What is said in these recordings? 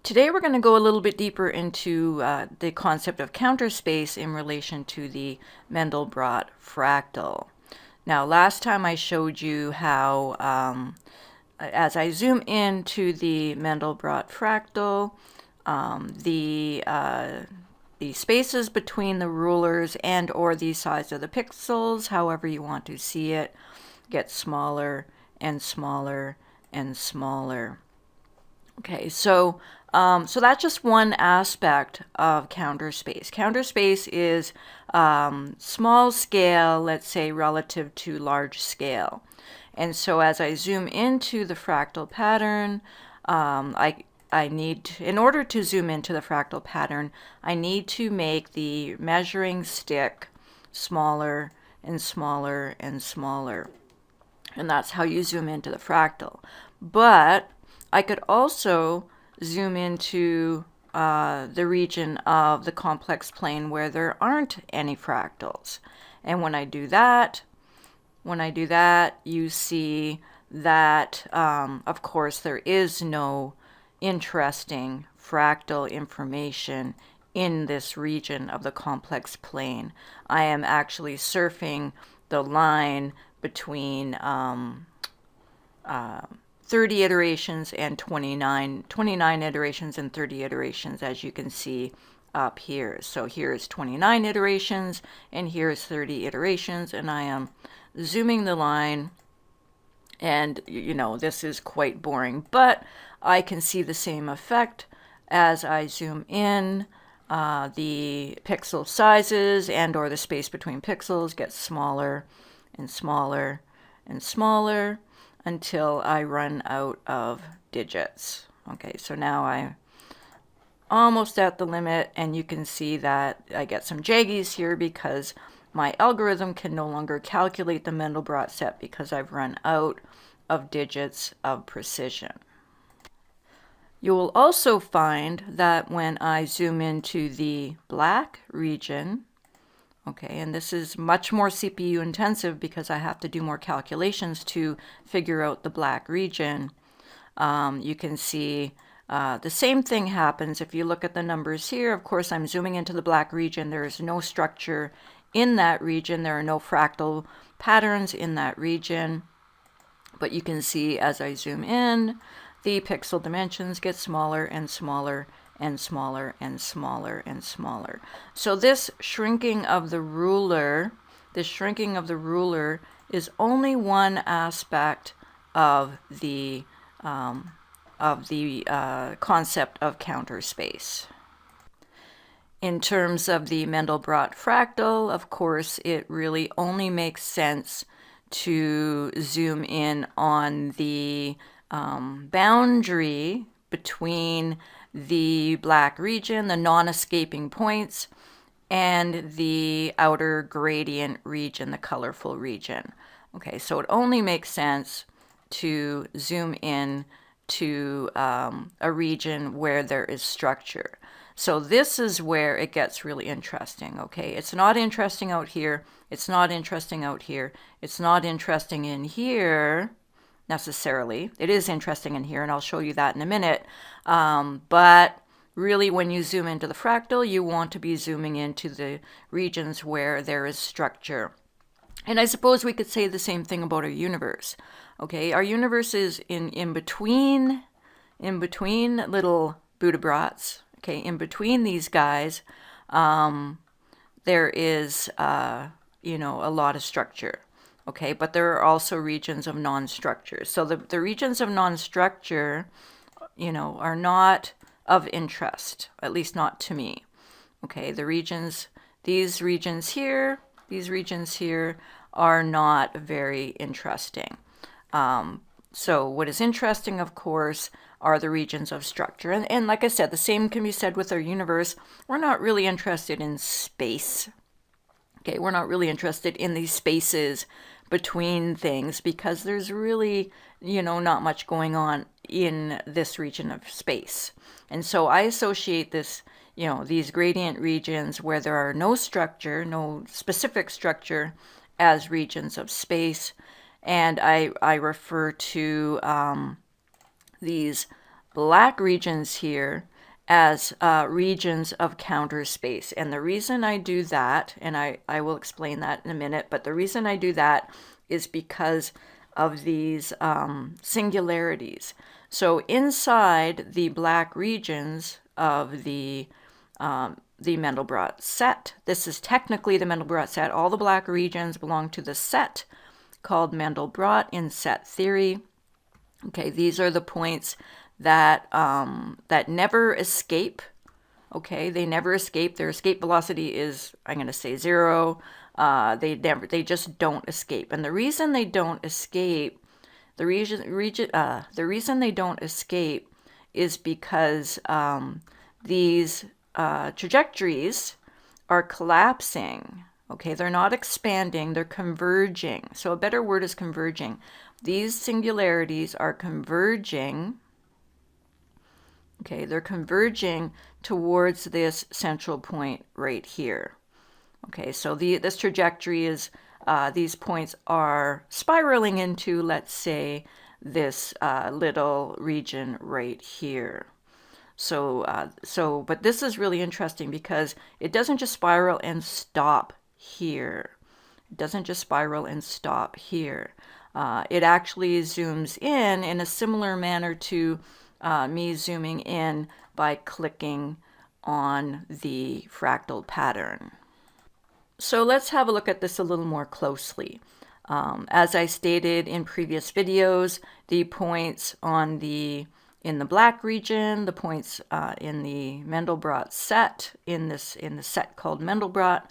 Today we're going to go a little bit deeper into the concept of counterspace in relation to the Mandelbrot fractal. Now, last time I showed you how, as I zoom into the Mandelbrot fractal, the spaces between the rulers and or the size of the pixels, however you want to see it, get smaller and smaller and smaller. Okay, so that's just one aspect of counterspace. Counterspace is small scale, let's say, relative to large scale. And so as I zoom into the fractal pattern, I need, in order to zoom into the fractal pattern, I need to make the measuring stick smaller and smaller and smaller. And that's how you zoom into the fractal. But I could also zoom into the region of the complex plane where there aren't any fractals. And when I do that, you see that, of course, there is no interesting fractal information in this region of the complex plane. I am actually surfing the line between 30 iterations and 29 iterations and 30 iterations, as you can see up here. So here's 29 iterations and here's 30 iterations, and I am zooming the line, and you know, this is quite boring, but I can see the same effect as I zoom in. The pixel sizes and or the space between pixels gets smaller and smaller and smaller until I run out of digits. Okay, so now I'm almost at the limit, and you can see that I get some jaggies here because my algorithm can no longer calculate the Mandelbrot set because I've run out of digits of precision. You will also find that when I zoom into the black region, okay, and this is much more CPU intensive because I have to do more calculations to figure out the black region. You can see the same thing happens if you look at the numbers here. Of course, I'm zooming into the black region. There is no structure in that region. There are no fractal patterns in that region. But you can see as I zoom in, the pixel dimensions get smaller and smaller and smaller and smaller and smaller. So this shrinking of the ruler, is only one aspect of the concept of counterspace. In terms of the Mandelbrot fractal, of course, it really only makes sense to zoom in on the boundary between the black region, the non-escaping points, and the outer gradient region, the colorful region. Okay, so it only makes sense to zoom in to a region where there is structure. So this is where it gets really interesting, okay? It's not interesting out here. It's not interesting out here. It's not interesting in here necessarily. It is interesting in here, and I'll show you that in a minute. But really, when you zoom into the fractal, you want to be zooming into the regions where there is structure. And I suppose we could say the same thing about our universe. Okay, our universe is in between little Buddha-brots. Okay, in between these guys, there is you know, a lot of structure. Okay, but there are also regions of non-structure. So the regions of non-structure, you know, are not of interest, at least not to me. Okay, these regions here are not very interesting. So what is interesting, of course, are the regions of structure. And like I said, the same can be said with our universe. We're not really interested in space. Okay, we're not really interested in these spaces between things because there's really, you know, not much going on in this region of space. And so I associate this, you know, these gradient regions where there are no structure, no specific structure, as regions of space. And I refer to these black regions here as regions of counter space. And the reason I do that, and I will explain that in a minute, but the reason I do that is because of these singularities. So inside the black regions of the Mandelbrot set, this is technically the Mandelbrot set. All the black regions belong to the set called Mandelbrot in set theory. Okay, these are the points that that never escape. Okay, they never escape. Their escape velocity is, I'm going to say, 0. They just don't escape. And the reason they don't escape, the reason they don't escape is because these trajectories are collapsing. Okay, they're not expanding, they're converging. So a better word is converging. These singularities are converging. Okay, they're converging towards this central point right here. Okay, so this trajectory is, these points are spiraling into, let's say, this little region right here. So, but this is really interesting because it doesn't just spiral and stop here. It doesn't just spiral and stop here. It actually zooms in a similar manner to me zooming in by clicking on the fractal pattern. So let's have a look at this a little more closely. As I stated in previous videos, the points in the black region, the points in the Mandelbrot set, in the set called Mandelbrot,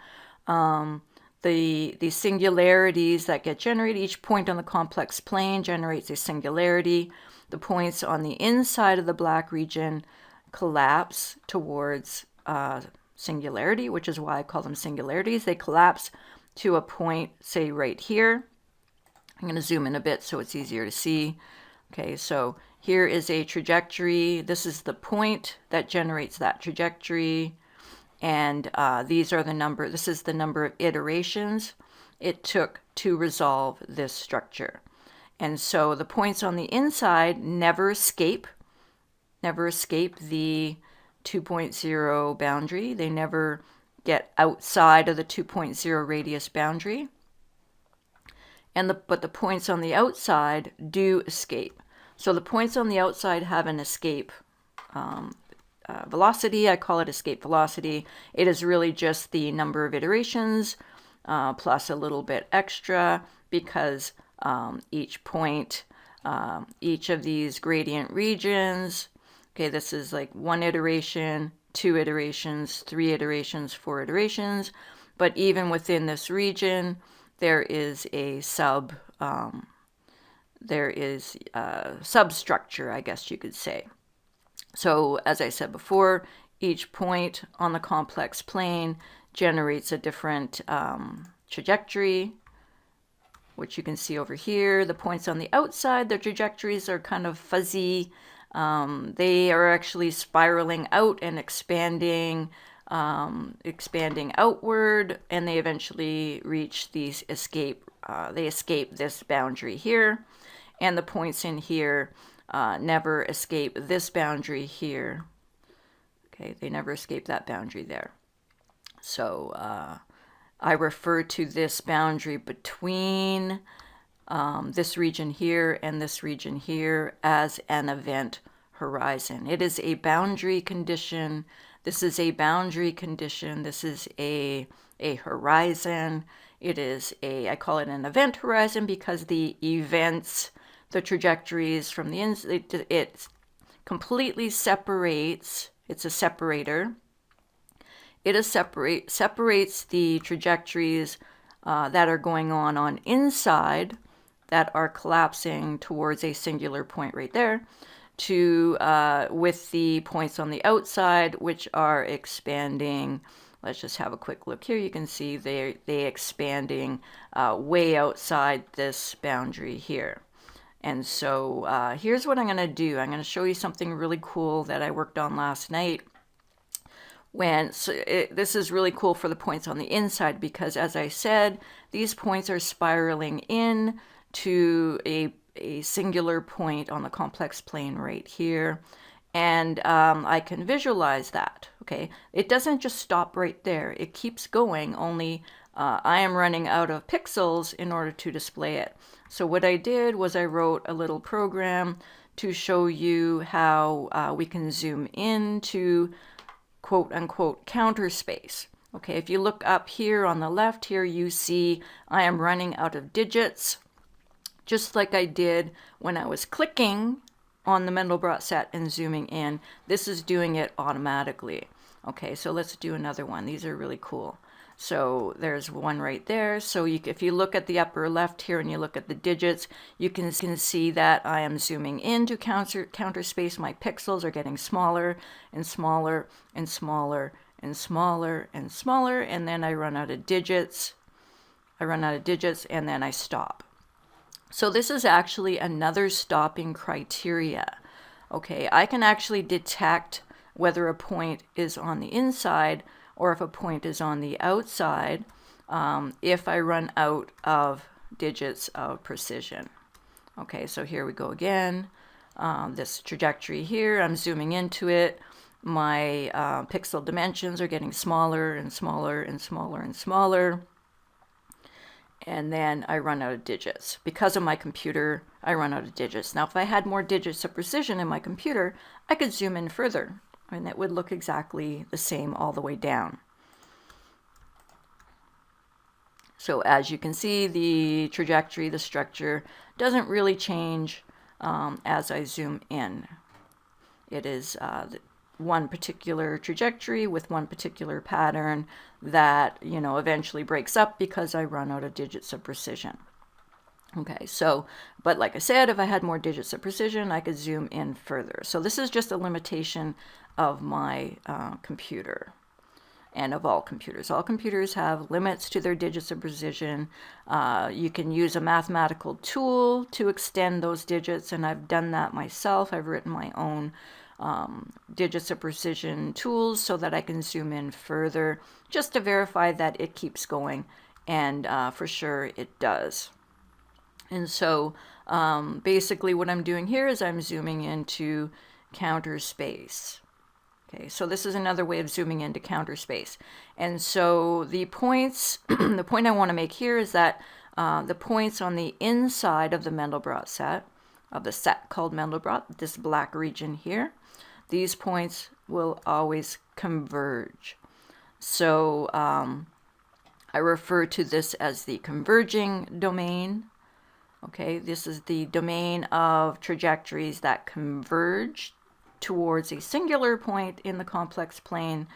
the singularities that get generated, each point on the complex plane generates a singularity. The points on the inside of the black region collapse towards singularity, which is why I call them singularities. They collapse to a point, say right here. I'm going to zoom in a bit so it's easier to see. Okay, so here is a trajectory. This is the point that generates that trajectory. And these are the number, this is the number of iterations it took to resolve this structure. And so the points on the inside never escape the 2.0 boundary. They never get outside of the 2.0 radius boundary. But the points on the outside do escape. So the points on the outside have an escape velocity. I call it escape velocity. It is really just the number of iterations plus a little bit extra because each point, each of these gradient regions, okay, this is like 1 iteration, 2 iterations, 3 iterations, 4 iterations, but even within this region, there is a substructure, I guess you could say. So as I said before, each point on the complex plane generates a different trajectory, which you can see over here. The points on the outside, their trajectories are kind of fuzzy. They are actually spiraling out and expanding outward, and they eventually reach these they escape this boundary here. And the points in here never escape this boundary here. Okay, they never escape that boundary there. So I refer to this boundary between this region here and this region here as an event horizon. It is a boundary condition. This is a boundary condition. This is a horizon. It is I call it an event horizon because the events, the trajectories from the inside, it completely separates. It's a separator. It separates the trajectories that are going on inside, that are collapsing towards a singular point right there, with the points on the outside, which are expanding. Let's just have a quick look here. You can see they expanding way outside this boundary here. And so here's what I'm going to do. I'm going to show you something really cool that I worked on last night. This is really cool for the points on the inside because, as I said, these points are spiraling in to a singular point on the complex plane right here. And I can visualize that. Okay, it doesn't just stop right there. It keeps going, only I am running out of pixels in order to display it. So what I did was I wrote a little program to show you how we can zoom into quote unquote counter space. Okay, if you look up here on the left here, you see I am running out of digits, just like I did when I was clicking on the Mandelbrot set and zooming in. This is doing it automatically. Okay, so let's do another one. These are really cool. So there's one right there. So if you look at the upper left here and you look at the digits, you can see that I am zooming into counter space. My pixels are getting smaller and smaller and smaller and smaller and smaller, and then I run out of digits. And then I stop. So this is actually another stopping criteria. Okay, I can actually detect whether a point is on the inside or if a point is on the outside if I run out of digits of precision. Okay, so here we go again. This trajectory here, I'm zooming into it. My pixel dimensions are getting smaller and smaller and smaller and smaller. And then I run out of digits. Because of my computer, I run out of digits. Now, if I had more digits of precision in my computer, I could zoom in further, and it would look exactly the same all the way down. So as you can see, the trajectory, the structure, doesn't really change as I zoom in. It is one particular trajectory with one particular pattern that, you know, eventually breaks up because I run out of digits of precision. Okay, so, but like I said, if I had more digits of precision, I could zoom in further. So this is just a limitation of my computer and of all computers. All computers have limits to their digits of precision. You can use a mathematical tool to extend those digits, and I've done that myself. I've written my own digits of precision tools so that I can zoom in further just to verify that it keeps going, and for sure it does. And so basically what I'm doing here is I'm zooming into counter space. Okay, so this is another way of zooming into counter space. And so the points, the point I want to make here is that the points on the inside of the Mandelbrot set, of the set called Mandelbrot, this black region here, these points will always converge. So I refer to this as the converging domain. Okay, this is the domain of trajectories that converge towards a singular point in the complex plane,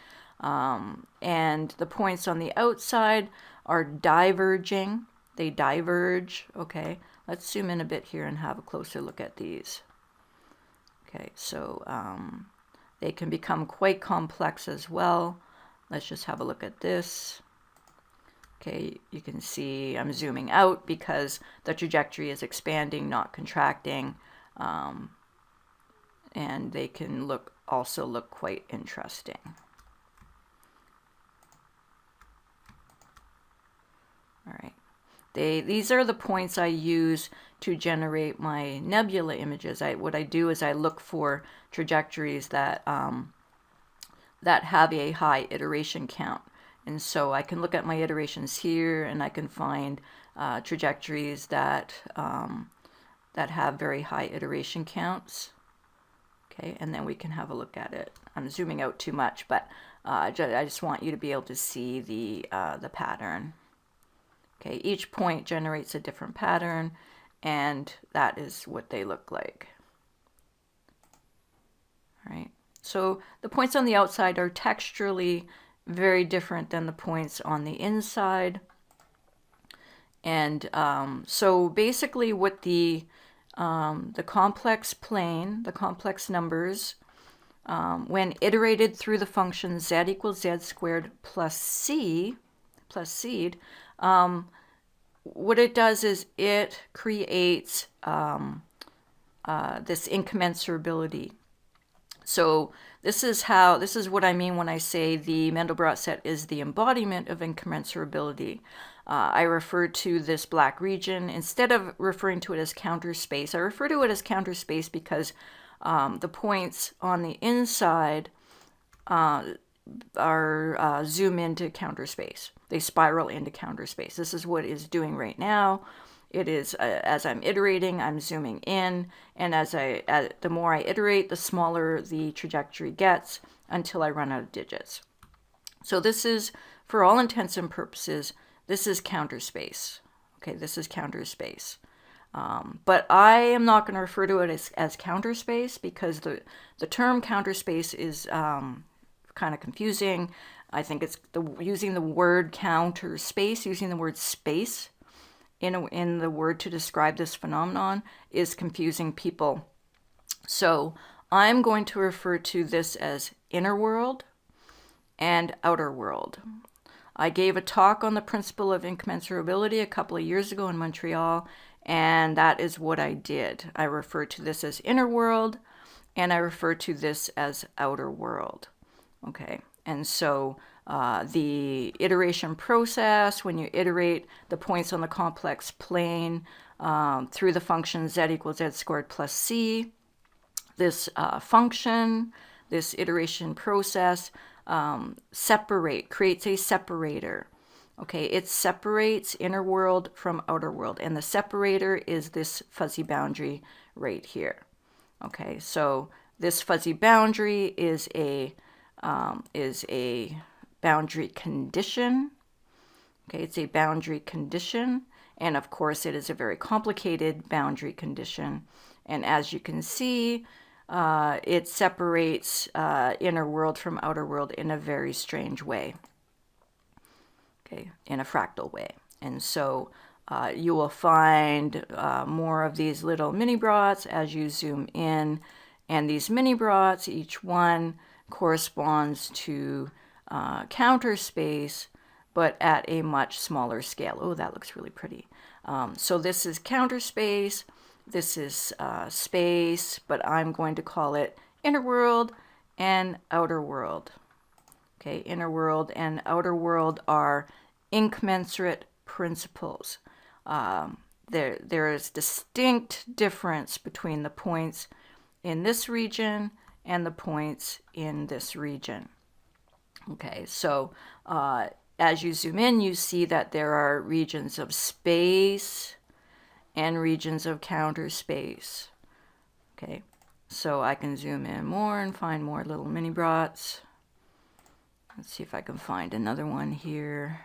and the points on the outside are diverging. They diverge. Okay, let's zoom in a bit here and have a closer look at these. Okay, so they can become quite complex as well. Let's just have a look at this. Okay, you can see I'm zooming out because the trajectory is expanding, not contracting. And they can also look quite interesting. All right. These are the points I use to generate my nebula images. What I do is I look for trajectories that that have a high iteration count. And so I can look at my iterations here, and I can find trajectories that that have very high iteration counts. Okay, and then we can have a look at it. I'm zooming out too much, but I just want you to be able to see the pattern. Okay, each point generates a different pattern, and that is what they look like. All right, so the points on the outside are texturally very different than the points on the inside. And so basically what the complex plane, the complex numbers, when iterated through the function z equals z squared plus c, plus seed, what it does is it creates this incommensurability. So this is what I mean when I say the Mandelbrot set is the embodiment of incommensurability. I refer to this black region, instead of referring to it as counter space, I refer to it as counter space because The points on the inside are zoom into counter space. They spiral into counter space. This is what it's doing right now. It is, as I'm iterating, I'm zooming in, and the more I iterate, the smaller the trajectory gets until I run out of digits. So this is, for all intents and purposes, this is counter space. Okay, this is counter space. But I am not going to refer to it as counter space, because the term counter space is kind of confusing. I think it's using the word counter space, using the word space in the word to describe this phenomenon is confusing people. So I'm going to refer to this as inner world and outer world. I gave a talk on the principle of incommensurability a couple of years ago in Montreal, and that is what I did. I refer to this as inner world, and I refer to this as outer world. Okay, and so the iteration process, when you iteate the points on the complex plane through the function z equals z squared plus c, this function, this iteration process creates a separator. Okay, it separates inner world from outer world, and the separator is this fuzzy boundary right here. Okay, so this fuzzy boundary is a boundary condition. Okay, it's a boundary condition, and of course it is a very complicated boundary condition. And as you can see, it separates inner world from outer world in a very strange way. Okay, in a fractal way. And so you will find more of these little mini brots as you zoom in, and these mini brots, each one corresponds to counter space, but at a much smaller scale. Oh, that looks really pretty. So this is counter space, this is space, but I'm going to call it inner world and outer world. Okay, inner world and outer world are incommensurate principles. There is distinct difference between the points in this region and the points in this region. Okay, so as you zoom in, you see that there are regions of space and regions of counter space. Okay, so I can zoom in more and find more little mini brots. Let's see if I can find another one here.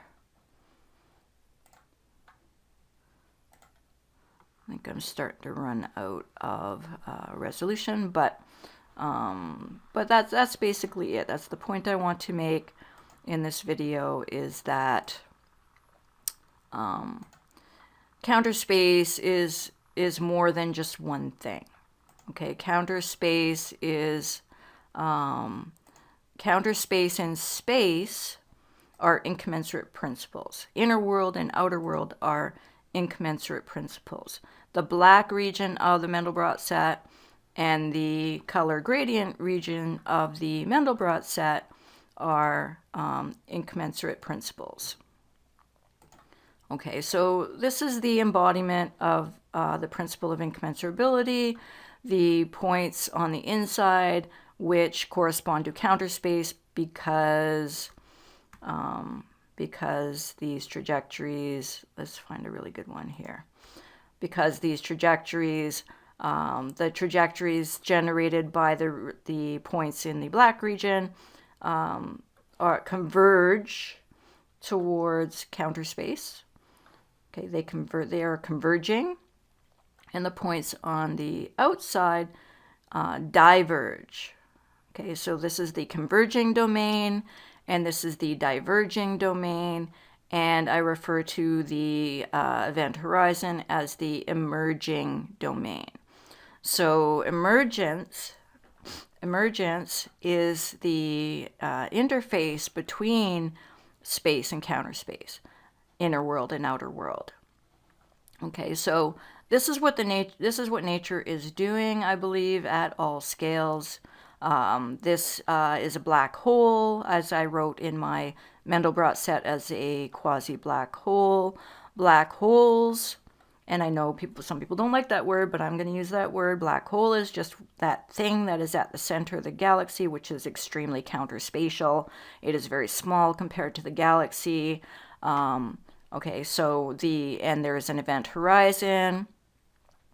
I think I'm starting to run out of resolution, but that's basically it. That's the point I want to make in this video, is that counter space is more than just one thing. Okay, counter space is counter space and space are incommensurate principles. Inner world and outer world are incommensurate principles. The black region of the Mandelbrot set and the color gradient region of the Mandelbrot set are incommensurate principles. Okay, so this is the embodiment of the principle of incommensurability. The points on the inside, which correspond to counter space, because these trajectories, let's find a really good one here, because these trajectories, the trajectories generated by the points in the black region converge towards counter space. Okay, they are converging, and the points on the outside diverge. Okay, so this is the converging domain, and this is the diverging domain, and I refer to the event horizon as the emerging domain. So emergence is the interface between space and counter space, inner world and outer world. Okay, so this is what nature is doing, I believe, at all scales. This is a black hole, as I wrote in my Mandelbrot set, as a quasi-black hole. Black holes And I know some people don't like that word, but I'm going to use that word. Black hole is just that thing that is at the center of the galaxy, which is extremely counterspatial. It is very small compared to the galaxy. Okay, so and there's an event horizon.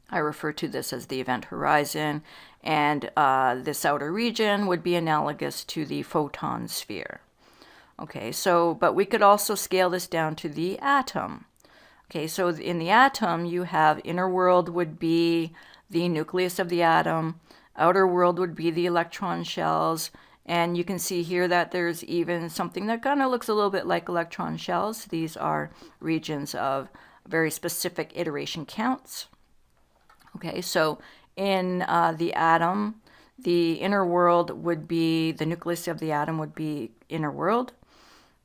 I refer to this as the event horizon. And this outer region would be analogous to the photon sphere. Okay, so, but we could also scale this down to the atom. Okay, so in the atom, you have inner world would be the nucleus of the atom, outer world would be the electron shells, and you can see here that there's even something that kind of looks a little bit like electron shells. These are regions of very specific iteration counts. Okay, so in the atom, the inner world would be, the nucleus of the atom would be inner world,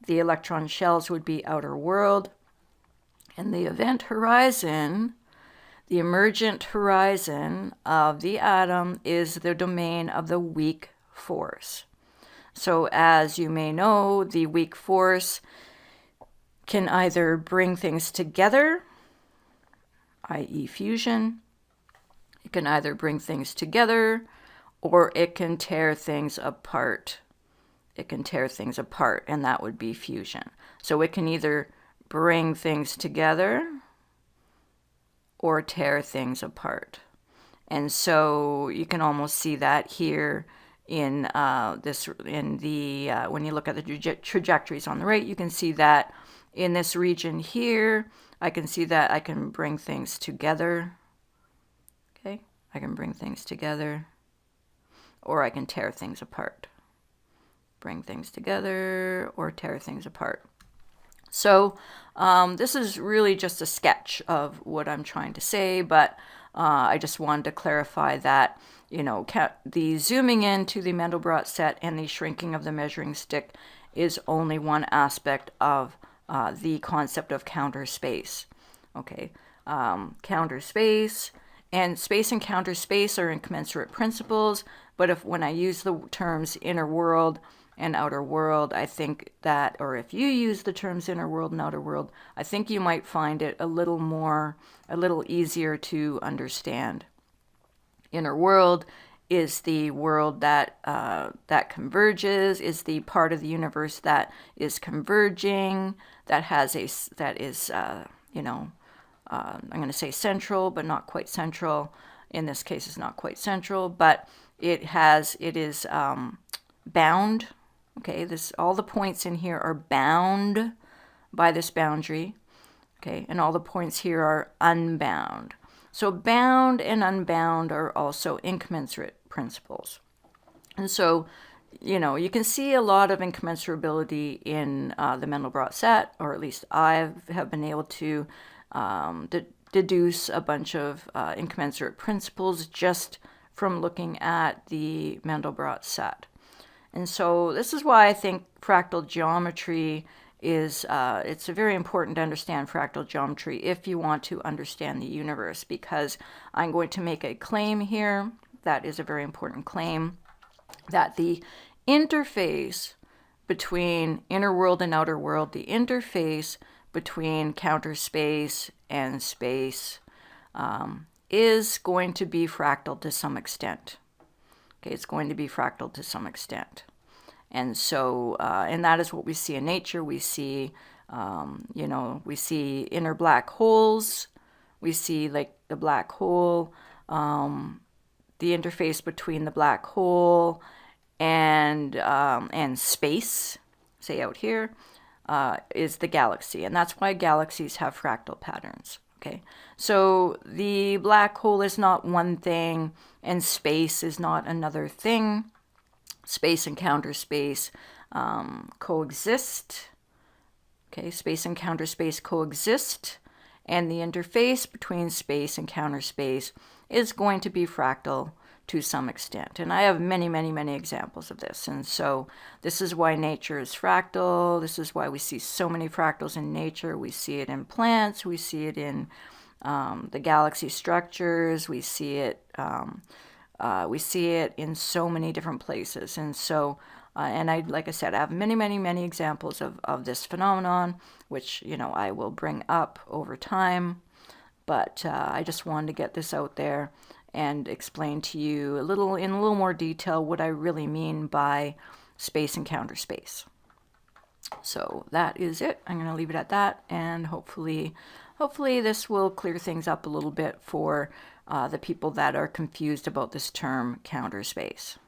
the electron shells would be outer world, and the event horizon, the emergent horizon of the atom is the domain of the weak force. So as you may know, the weak force can either bring things together, i.e. fusion. It can either bring things together or it can tear things apart. It can tear things apart, and that would be fusion. So it can either bring things together or tear things apart. And so you can almost see that here in when you look at the trajectories on the right, you can see that in this region here, I can see that I can bring things together. Okay, I can bring things together, or I can tear things apart. Bring things together or tear things apart. So this is really just a sketch of what I'm trying to say, but I just wanted to clarify that, you know, the zooming into the Mandelbrot set and the shrinking of the measuring stick is only one aspect of the concept of counter space. Okay, counter space and counter space are incommensurate principles, but when I use the terms inner world and outer world, I think that, or if you use the terms inner world and outer world, I think you might find it a little easier to understand. Inner world is the world that converges, is the part of the universe that is converging, I'm going to say central, but not quite central. In this case, it's not quite central, but it is bound. Okay, all the points in here are bound by this boundary. Okay, and all the points here are unbound. So bound and unbound are also incommensurate principles. And so, you know, you can see a lot of incommensurability in the Mandelbrot set, or at least I have been able to deduce a bunch of incommensurate principles just from looking at the Mandelbrot set. And so this is why I think fractal geometry is, it's very important to understand fractal geometry if you want to understand the universe, because I'm going to make a claim here that is a very important claim, that the interface between inner world and outer world, the interface between counter space and space is going to be fractal to some extent. Okay, it's going to be fractal to some extent. And so, and that is what we see in nature. We see, we see inner black holes. We see like the black hole, the interface between the black hole and space, say out here, is the galaxy. And that's why galaxies have fractal patterns. Okay, so the black hole is not one thing and space is not another thing. Space and counter space coexist. Okay, space and counter space coexist, and the interface between space and counter space is going to be fractal to some extent. And I have many, many, many examples of this. And so this is why nature is fractal. This is why we see so many fractals in nature. We see it in plants. We see it in the galaxy structures. We see it in so many different places. And so, like I said, I have many, many, many examples of this phenomenon, which, I will bring up over time. but I just wanted to get this out there and explain to you in a little more detail what I really mean by space and counter space. So that is it. I'm going to leave it at that, and hopefully this will clear things up a little bit for the people that are confused about this term counter space.